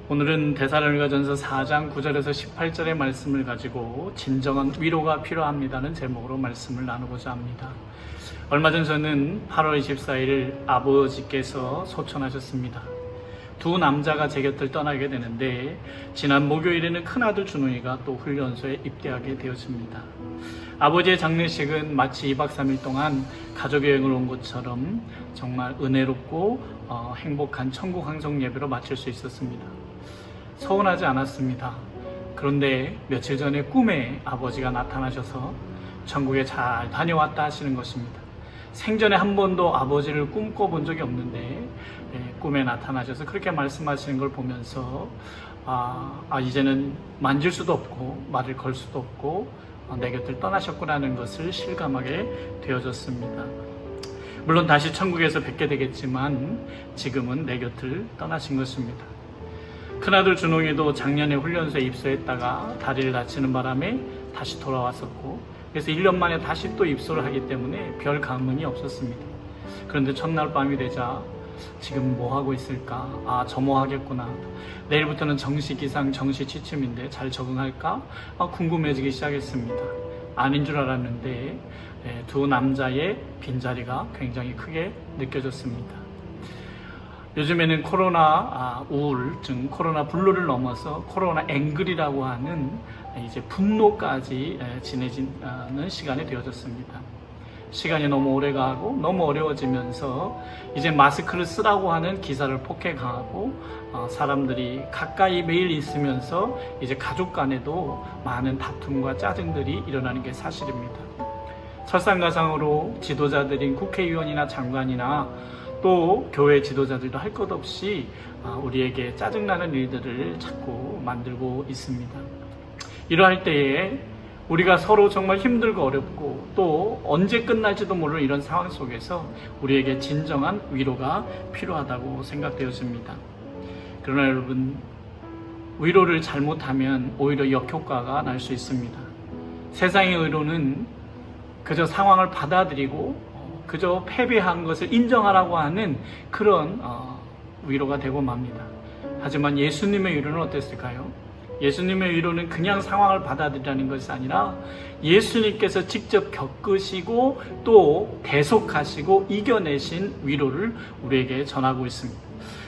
오늘은 데살로니가전서 4장 9절에서 18절의 말씀을 가지고 진정한 위로가 필요합니다는 제목으로 말씀을 나누고자 합니다. 얼마 전 저는 8월 24일 아버지께서 소천하셨습니다. 두 남자가 제 곁을 떠나게 되는데 지난 목요일에는 큰아들 준호이가 또 훈련소에 입대하게 되었습니다. 아버지의 장례식은 마치 2박 3일 동안 가족여행을 온 것처럼 정말 은혜롭고 행복한 천국 항송 예배로 마칠 수 있었습니다. 서운하지 않았습니다. 그런데 며칠 전에 꿈에 아버지가 나타나셔서 천국에 잘 다녀왔다 하시는 것입니다. 생전에 한 번도 아버지를 꿈꿔본 적이 없는데 꿈에 나타나셔서 그렇게 말씀하시는 걸 보면서 이제는 만질 수도 없고 말을 걸 수도 없고 내 곁을 떠나셨구나는 것을 실감하게 되어졌습니다. 물론 다시 천국에서 뵙게 되겠지만 지금은 내 곁을 떠나신 것입니다. 큰아들 준홍이도 작년에 훈련소에 입소했다가 다리를 다치는 바람에 다시 돌아왔었고, 그래서 1년 만에 다시 또 입소를 하기 때문에 별 감흥이 없었습니다. 그런데 첫날 밤이 되자 지금 뭐 하고 있을까? 점호하겠구나. 내일부터는 정시 기상, 정시 취침인데 잘 적응할까? 궁금해지기 시작했습니다. 아닌 줄 알았는데 두 남자의 빈자리가 굉장히 크게 느껴졌습니다. 요즘에는 코로나 우울증, 코로나 블루를 넘어서 코로나 앵글이라고 하는 이제 분노까지 지내지는 시간이 되어졌습니다. 시간이 너무 오래 가고 너무 어려워지면서 이제 마스크를 쓰라고 하는 기사를 폭행하고 사람들이 가까이 매일 있으면서 이제 가족 간에도 많은 다툼과 짜증들이 일어나는 게 사실입니다. 설상가상으로 지도자들인 국회의원이나 장관이나 또 교회 지도자들도 할 것 없이 우리에게 짜증나는 일들을 자꾸 만들고 있습니다. 이러할 때에 우리가 서로 정말 힘들고 어렵고 또 언제 끝날지도 모르는 이런 상황 속에서 우리에게 진정한 위로가 필요하다고 생각되어집니다. 그러나 여러분, 위로를 잘못하면 오히려 역효과가 날 수 있습니다. 세상의 위로는 그저 상황을 받아들이고 그저 패배한 것을 인정하라고 하는 그런 위로가 되고 맙니다. 하지만 예수님의 위로는 어땠을까요? 예수님의 위로는 그냥 상황을 받아들이라는 것이 아니라 예수님께서 직접 겪으시고 또 대속하시고 이겨내신 위로를 우리에게 전하고 있습니다.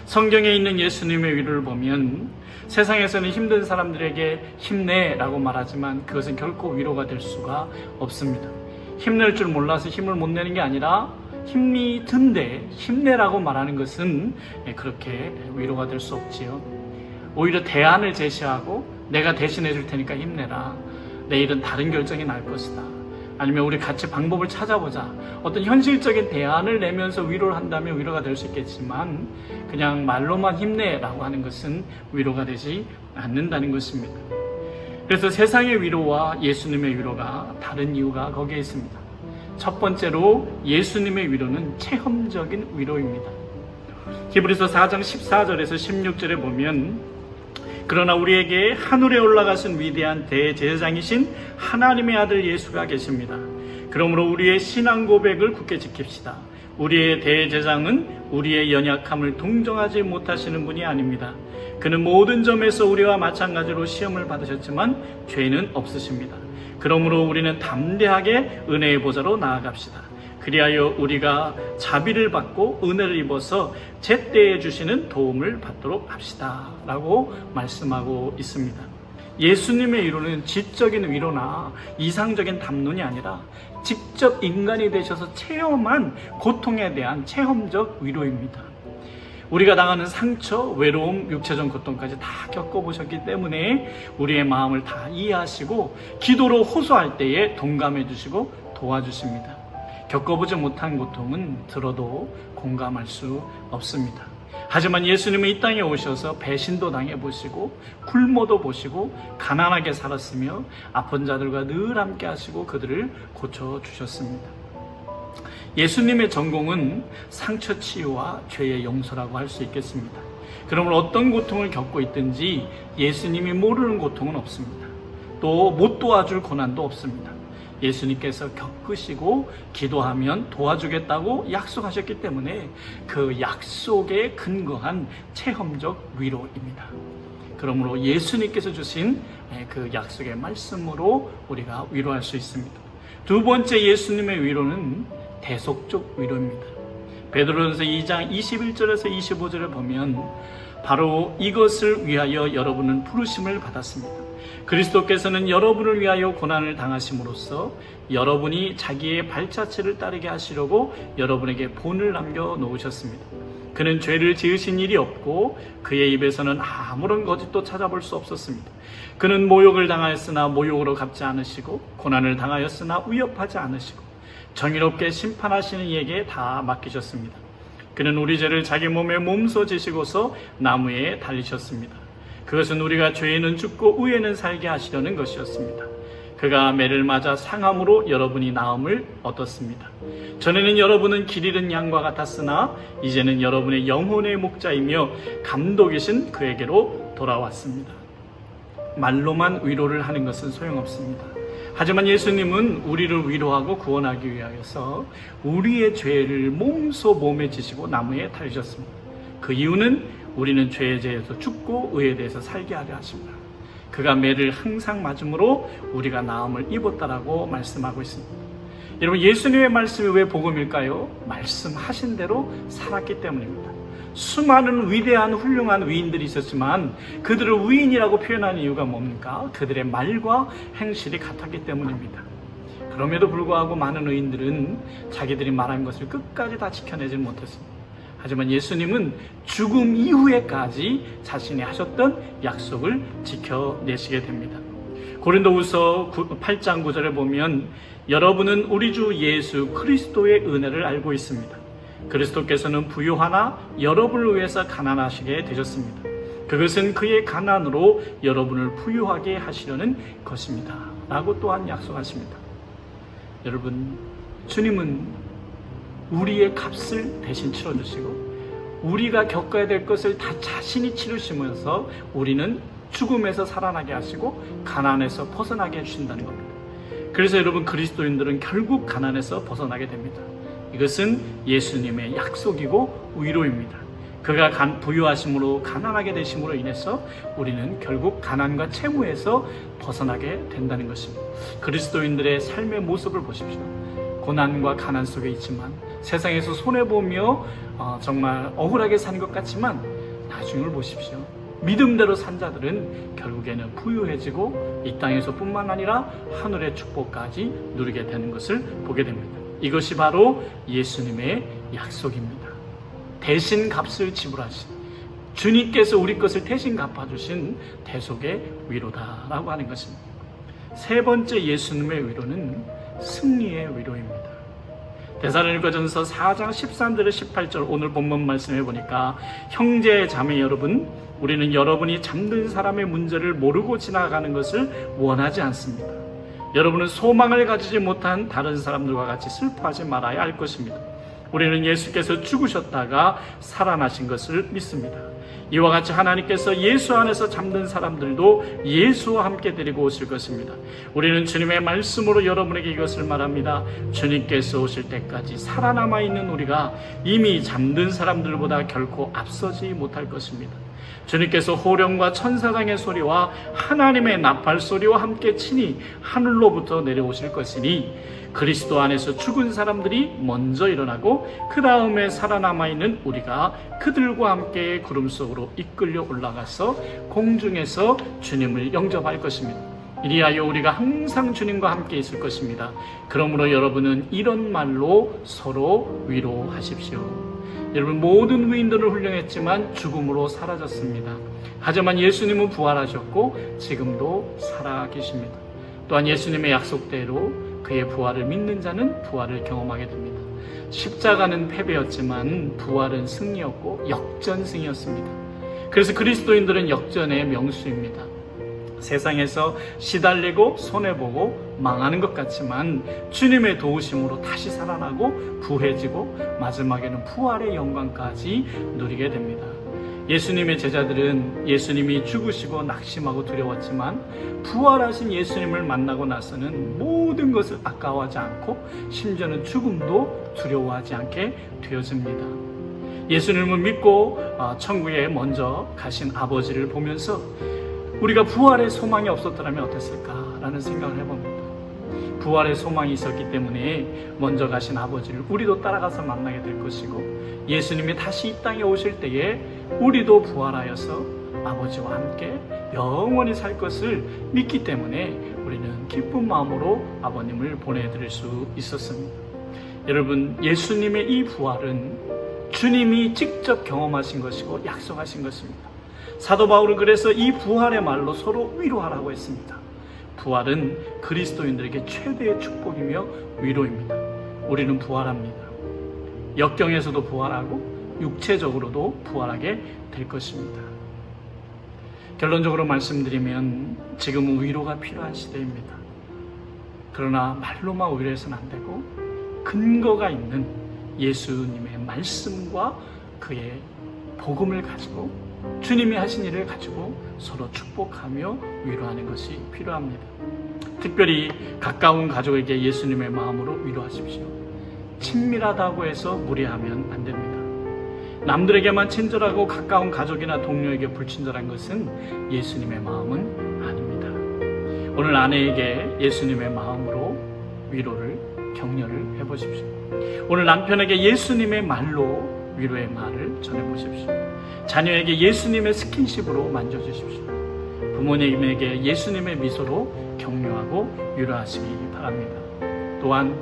성경에 있는 예수님의 위로를 보면 세상에서는 힘든 사람들에게 힘내라고 말하지만 그것은 결코 위로가 될 수가 없습니다. 힘낼 줄 몰라서 힘을 못 내는 게 아니라 힘이 든데 힘내라고 말하는 것은 그렇게 위로가 될 수 없지요. 오히려 대안을 제시하고 내가 대신해 줄 테니까 힘내라. 내일은 다른 결정이 날 것이다. 아니면 우리 같이 방법을 찾아보자. 어떤 현실적인 대안을 내면서 위로를 한다면 위로가 될 수 있겠지만 그냥 말로만 힘내라고 하는 것은 위로가 되지 않는다는 것입니다. 그래서 세상의 위로와 예수님의 위로가 다른 이유가 거기에 있습니다. 첫 번째로 예수님의 위로는 체험적인 위로입니다. 히브리서 4장 14절에서 16절에 보면 그러나 우리에게 하늘에 올라가신 위대한 대제사장이신 하나님의 아들 예수가 계십니다. 그러므로 우리의 신앙 고백을 굳게 지킵시다. 우리의 대제사장은 우리의 연약함을 동정하지 못하시는 분이 아닙니다. 그는 모든 점에서 우리와 마찬가지로 시험을 받으셨지만 죄는 없으십니다. 그러므로 우리는 담대하게 은혜의 보좌로 나아갑시다. 그리하여 우리가 자비를 받고 은혜를 입어서 제때에 주시는 도움을 받도록 합시다 라고 말씀하고 있습니다. 예수님의 위로는 지적인 위로나 이상적인 담론이 아니라 직접 인간이 되셔서 체험한 고통에 대한 체험적 위로입니다. 우리가 당하는 상처, 외로움, 육체적 고통까지 다 겪어보셨기 때문에 우리의 마음을 다 이해하시고 기도로 호소할 때에 동감해 주시고 도와주십니다. 겪어보지 못한 고통은 들어도 공감할 수 없습니다. 하지만 예수님은 이 땅에 오셔서 배신도 당해보시고 굶어도 보시고 가난하게 살았으며 아픈 자들과 늘 함께 하시고 그들을 고쳐주셨습니다. 예수님의 전공은 상처 치유와 죄의 용서라고 할 수 있겠습니다. 그러므로 어떤 고통을 겪고 있든지 예수님이 모르는 고통은 없습니다. 또 못 도와줄 고난도 없습니다. 예수님께서 겪으시고 기도하면 도와주겠다고 약속하셨기 때문에 그 약속에 근거한 체험적 위로입니다. 그러므로 예수님께서 주신 그 약속의 말씀으로 우리가 위로할 수 있습니다. 두 번째 예수님의 위로는 대속적 위로입니다. 베드로전서 2장 21절에서 25절을 보면 바로 이것을 위하여 여러분은 부르심을 받았습니다. 그리스도께서는 여러분을 위하여 고난을 당하심으로써 여러분이 자기의 발자취를 따르게 하시려고 여러분에게 본을 남겨 놓으셨습니다. 그는 죄를 지으신 일이 없고 그의 입에서는 아무런 거짓도 찾아볼 수 없었습니다. 그는 모욕을 당하였으나 모욕으로 갚지 않으시고 고난을 당하였으나 위협하지 않으시고 정의롭게 심판하시는 이에게 다 맡기셨습니다. 그는 우리 죄를 자기 몸에 몸소 지시고서 나무에 달리셨습니다. 그것은 우리가 죄에는 죽고 의에는 살게 하시려는 것이었습니다. 그가 매를 맞아 상함으로 여러분이 나음을 얻었습니다. 전에는 여러분은 길 잃은 양과 같았으나 이제는 여러분의 영혼의 목자이며 감독이신 그에게로 돌아왔습니다. 말로만 위로를 하는 것은 소용없습니다. 하지만 예수님은 우리를 위로하고 구원하기 위하여서 우리의 죄를 몸소 몸에 지시고 나무에 달리셨습니다. 그 이유는 우리는 죄에 대해서 죽고 의에 대해서 살게 하려 하십니다. 그가 매를 항상 맞음으로 우리가 나음을 입었다라고 말씀하고 있습니다. 여러분, 예수님의 말씀이 왜 복음일까요? 말씀하신 대로 살았기 때문입니다. 수많은 위대한 훌륭한 위인들이 있었지만 그들을 위인이라고 표현하는 이유가 뭡니까? 그들의 말과 행실이 같았기 때문입니다. 그럼에도 불구하고 많은 의인들은 자기들이 말한 것을 끝까지 다 지켜내지 못했습니다. 하지만 예수님은 죽음 이후에까지 자신이 하셨던 약속을 지켜내시게 됩니다. 고린도후서 8장 9절에 보면 여러분은 우리 주 예수 그리스도의 은혜를 알고 있습니다. 그리스도께서는 부유하나 여러분을 위해서 가난하시게 되셨습니다. 그것은 그의 가난으로 여러분을 부유하게 하시려는 것입니다. 라고 또한 약속하십니다. 여러분, 주님은 우리의 값을 대신 치러주시고 우리가 겪어야 될 것을 다 자신이 치르시면서 우리는 죽음에서 살아나게 하시고 가난에서 벗어나게 해주신다는 겁니다. 그래서 여러분, 그리스도인들은 결국 가난에서 벗어나게 됩니다. 이것은 예수님의 약속이고 위로입니다. 그가 부유하심으로 가난하게 되심으로 인해서 우리는 결국 가난과 채무에서 벗어나게 된다는 것입니다. 그리스도인들의 삶의 모습을 보십시오. 고난과 가난 속에 있지만 세상에서 손해보며 정말 억울하게 사는 것 같지만 나중을 보십시오. 믿음대로 산 자들은 결국에는 부유해지고 이 땅에서 뿐만 아니라 하늘의 축복까지 누리게 되는 것을 보게 됩니다. 이것이 바로 예수님의 약속입니다. 대신 값을 지불하신 주님께서 우리 것을 대신 갚아주신 대속의 위로다라고 하는 것입니다. 세 번째 예수님의 위로는 승리의 위로입니다. 데살로니가전서 4장 13절에 18절 오늘 본문 말씀해 보니까 형제 자매 여러분, 우리는 여러분이 잠든 사람의 문제를 모르고 지나가는 것을 원하지 않습니다. 여러분은 소망을 가지지 못한 다른 사람들과 같이 슬퍼하지 말아야 할 것입니다. 우리는 예수께서 죽으셨다가 살아나신 것을 믿습니다. 이와 같이 하나님께서 예수 안에서 잠든 사람들도 예수와 함께 데리고 오실 것입니다. 우리는 주님의 말씀으로 여러분에게 이것을 말합니다. 주님께서 오실 때까지 살아남아 있는 우리가 이미 잠든 사람들보다 결코 앞서지 못할 것입니다. 주님께서 호령과 천사장의 소리와 하나님의 나팔 소리와 함께 친히 하늘로부터 내려오실 것이니 그리스도 안에서 죽은 사람들이 먼저 일어나고 그 다음에 살아남아 있는 우리가 그들과 함께 구름 속으로 이끌려 올라가서 공중에서 주님을 영접할 것입니다. 이리하여 우리가 항상 주님과 함께 있을 것입니다. 그러므로 여러분은 이런 말로 서로 위로하십시오. 여러분, 모든 위인들은 훌륭했지만 죽음으로 사라졌습니다. 하지만 예수님은 부활하셨고 지금도 살아계십니다. 또한 예수님의 약속대로 그의 부활을 믿는 자는 부활을 경험하게 됩니다. 십자가는 패배였지만 부활은 승리였고 역전승이었습니다. 그래서 그리스도인들은 역전의 명수입니다. 세상에서 시달리고 손해보고 망하는 것 같지만 주님의 도우심으로 다시 살아나고 부해지고 마지막에는 부활의 영광까지 누리게 됩니다. 예수님의 제자들은 예수님이 죽으시고 낙심하고 두려웠지만 부활하신 예수님을 만나고 나서는 모든 것을 아까워하지 않고 심지어는 죽음도 두려워하지 않게 되어집니다. 예수님을 믿고 천국에 먼저 가신 아버지를 보면서 우리가 부활의 소망이 없었더라면 어땠을까라는 생각을 해봅니다. 부활의 소망이 있었기 때문에 먼저 가신 아버지를 우리도 따라가서 만나게 될 것이고, 예수님이 다시 이 땅에 오실 때에 우리도 부활하여서 아버지와 함께 영원히 살 것을 믿기 때문에 우리는 기쁜 마음으로 아버님을 보내드릴 수 있었습니다. 여러분, 예수님의 이 부활은 주님이 직접 경험하신 것이고 약속하신 것입니다. 사도 바울은 그래서 이 부활의 말로 서로 위로하라고 했습니다. 부활은 그리스도인들에게 최대의 축복이며 위로입니다. 우리는 부활합니다. 역경에서도 부활하고 육체적으로도 부활하게 될 것입니다. 결론적으로 말씀드리면 지금은 위로가 필요한 시대입니다. 그러나 말로만 위로해서는 안 되고 근거가 있는 예수님의 말씀과 그의 복음을 가지고 주님이 하신 일을 가지고 서로 축복하며 위로하는 것이 필요합니다. 특별히 가까운 가족에게 예수님의 마음으로 위로하십시오. 친밀하다고 해서 무례하면 안 됩니다. 남들에게만 친절하고 가까운 가족이나 동료에게 불친절한 것은 예수님의 마음은 아닙니다. 오늘 아내에게 예수님의 마음으로 위로를 격려를 해보십시오. 오늘 남편에게 예수님의 말로 위로의 말을 전해보십시오. 자녀에게 예수님의 스킨십으로 만져주십시오. 부모님에게 예수님의 미소로 격려하고 위로하시기 바랍니다. 또한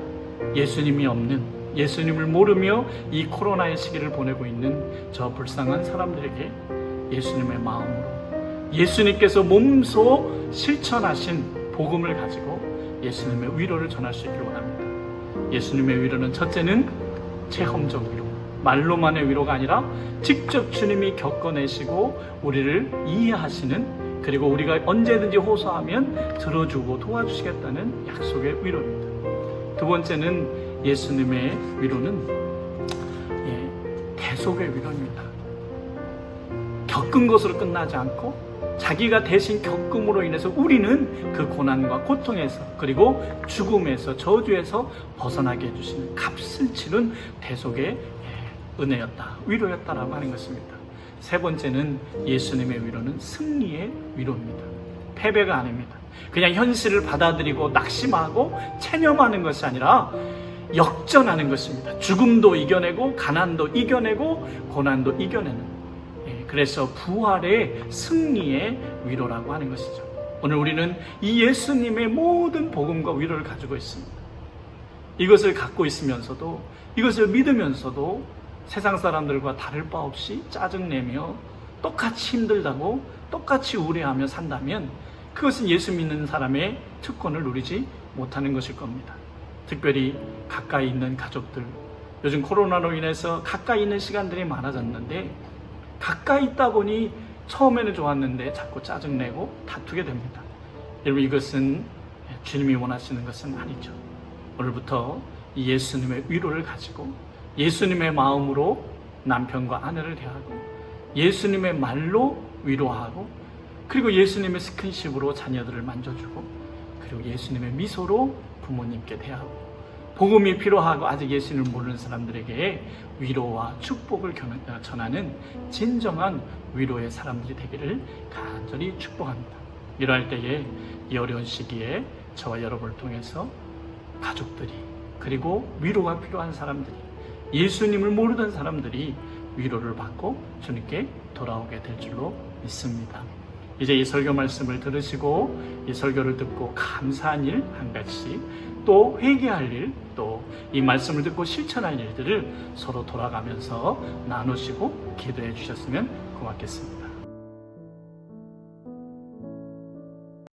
예수님이 없는, 예수님을 모르며 이 코로나의 시기를 보내고 있는 저 불쌍한 사람들에게 예수님의 마음으로 예수님께서 몸소 실천하신 복음을 가지고 예수님의 위로를 전할 수 있기를 원합니다. 예수님의 위로는 첫째는 체험적 위로, 말로만의 위로가 아니라 직접 주님이 겪어내시고 우리를 이해하시는, 그리고 우리가 언제든지 호소하면 들어주고 도와주시겠다는 약속의 위로입니다. 두 번째는 예수님의 위로는 대속의 위로입니다. 겪은 것으로 끝나지 않고 자기가 대신 겪음으로 인해서 우리는 그 고난과 고통에서, 그리고 죽음에서, 저주에서 벗어나게 해주시는 값을 치른 대속의 은혜였다, 위로였다라고 하는 것입니다. 세 번째는 예수님의 위로는 승리의 위로입니다. 패배가 아닙니다. 그냥 현실을 받아들이고 낙심하고 체념하는 것이 아니라 역전하는 것입니다. 죽음도 이겨내고 가난도 이겨내고 고난도 이겨내는, 그래서 부활의 승리의 위로라고 하는 것이죠. 오늘 우리는 이 예수님의 모든 복음과 위로를 가지고 있습니다. 이것을 갖고 있으면서도, 이것을 믿으면서도 세상 사람들과 다를 바 없이 짜증내며 똑같이 힘들다고 똑같이 우려하며 산다면 그것은 예수 믿는 사람의 특권을 누리지 못하는 것일 겁니다. 특별히 가까이 있는 가족들, 요즘 코로나로 인해서 가까이 있는 시간들이 많아졌는데 가까이 있다 보니 처음에는 좋았는데 자꾸 짜증내고 다투게 됩니다. 여러분, 이것은 주님이 원하시는 것은 아니죠. 오늘부터 이 예수님의 위로를 가지고 예수님의 마음으로 남편과 아내를 대하고 예수님의 말로 위로하고, 그리고 예수님의 스킨십으로 자녀들을 만져주고, 그리고 예수님의 미소로 부모님께 대하고, 복음이 필요하고 아직 예수님을 모르는 사람들에게 위로와 축복을 전하는 진정한 위로의 사람들이 되기를 간절히 축복합니다. 이러할 때에 이 어려운 시기에 저와 여러분을 통해서 가족들이, 그리고 위로가 필요한 사람들이, 예수님을 모르던 사람들이 위로를 받고 주님께 돌아오게 될 줄로 믿습니다. 이제 이 설교 말씀을 들으시고 이 설교를 듣고 감사한 일 한 가지, 또 회개할 일, 또 이 말씀을 듣고 실천할 일들을 서로 돌아가면서 나누시고 기도해 주셨으면 고맙겠습니다.